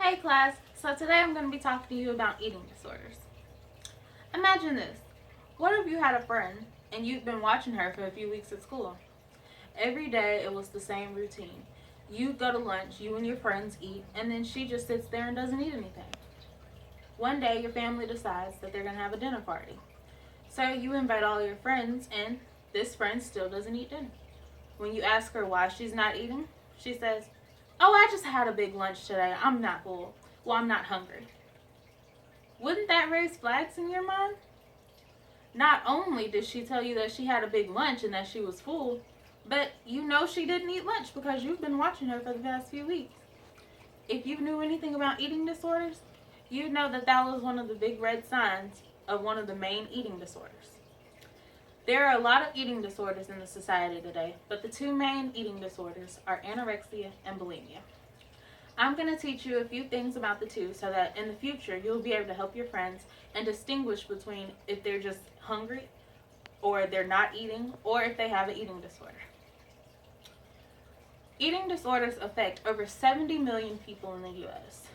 Hey class, so today I'm going to be talking to you about eating disorders. Imagine this. What if you had a friend and you'd been watching her for a few weeks at school? Every day it was the same routine. You go to lunch, you and your friends eat, and then she just sits there and doesn't eat anything. One day your family decides that they're going to have a dinner party. So you invite all your friends and this friend still doesn't eat dinner. When you ask her why she's not eating, she says, "Oh, I just had a big lunch today. I'm not full. Well, I'm not hungry." Wouldn't that raise flags in your mind? Not only did she tell you that she had a big lunch and that she was full, but you know she didn't eat lunch because you've been watching her for the past few weeks. If you knew anything about eating disorders, you'd know that that was one of the big red signs of one of the main eating disorders. There are a lot of eating disorders in the society today, but the two main eating disorders are anorexia and bulimia. I'm going to teach you a few things about the two so that in the future you'll be able to help your friends and distinguish between if they're just hungry or they're not eating or if they have an eating disorder. Eating disorders affect over 70 million people in the U.S.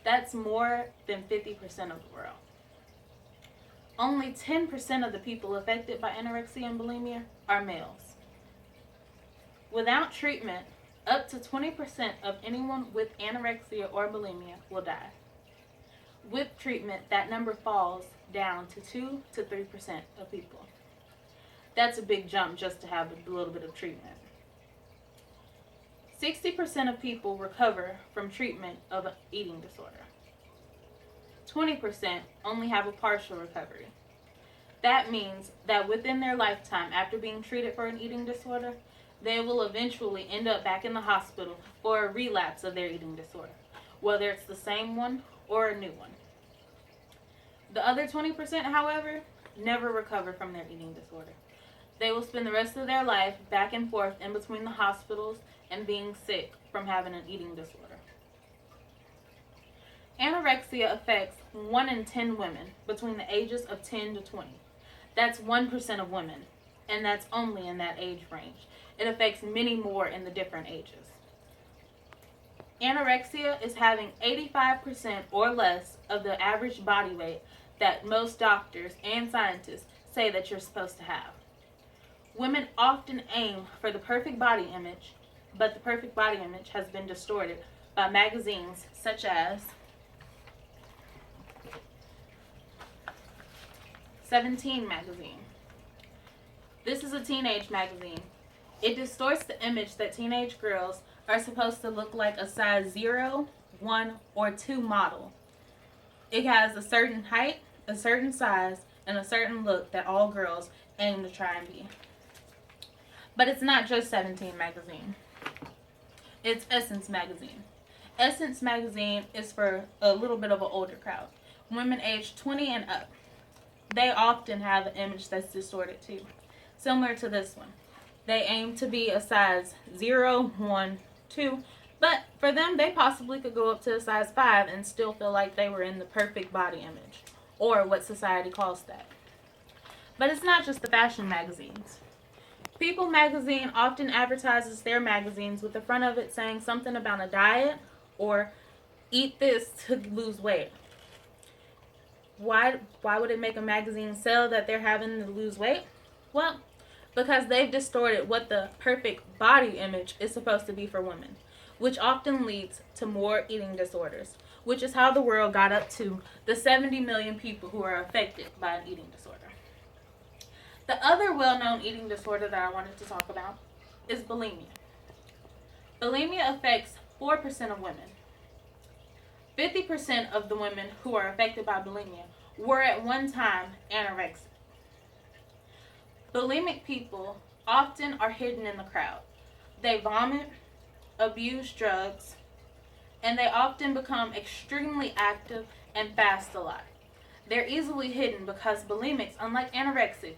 That's more than 50% of the world. Only 10% of the people affected by anorexia and bulimia are males. Without treatment, up to 20% of anyone with anorexia or bulimia will die. With treatment, that number falls down to 2 to 3% of people. That's a big jump just to have a little bit of treatment. 60% of people recover from treatment of an eating disorder. 20% only have a partial recovery. That means that within their lifetime, after being treated for an eating disorder, they will eventually end up back in the hospital for a relapse of their eating disorder, whether it's the same one or a new one. The other 20%, however, never recover from their eating disorder. They will spend the rest of their life back and forth in between the hospitals and being sick from having an eating disorder. Anorexia affects 1 in 10 women between the ages of 10 to 20. That's 1% of women, and that's only in that age range. It affects many more in the different ages. Anorexia is having 85% or less of the average body weight that most doctors and scientists say that you're supposed to have. Women often aim for the perfect body image, but the perfect body image has been distorted by magazines such as 17 magazine. This is a teenage magazine. It distorts the image that teenage girls are supposed to look like a size 0, 1, or 2 model. It has a certain height, a certain size, and a certain look that all girls aim to try and be. But it's not just 17 magazine. It's Essence magazine. Essence magazine is for a little bit of an older crowd. Women aged 20 and up. They often have an image that's distorted too, similar to this one. They aim to be a size 0, 1, 2, but for them, they possibly could go up to a size 5 and still feel like they were in the perfect body image, or what society calls that. But it's not just the fashion magazines. People magazine often advertises their magazines with the front of it saying something about a diet or eat this to lose weight. Why would it make a magazine sell that they're having to lose weight? Well, because they've distorted what the perfect body image is supposed to be for women, which often leads to more eating disorders, which is how the world got up to the 70 million people who are affected by an eating disorder. The other well-known eating disorder that I wanted to talk about is bulimia. Bulimia affects 4% of women. 50% of the women who are affected by bulimia were at one time anorexic. Bulimic people often are hidden in the crowd. They vomit, abuse drugs, and they often become extremely active and fast a lot. They're easily hidden because bulimics, unlike anorexics,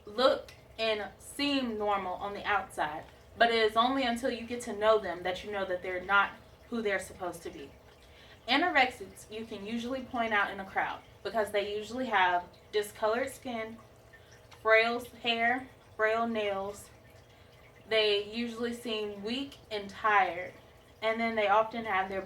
look and seem normal on the outside, but it is only until you get to know them that you know that they're not who they're supposed to be. Anorexics you can usually point out in a crowd because they usually have discolored skin, frail hair, frail nails. They usually seem weak and tired, and then they often have their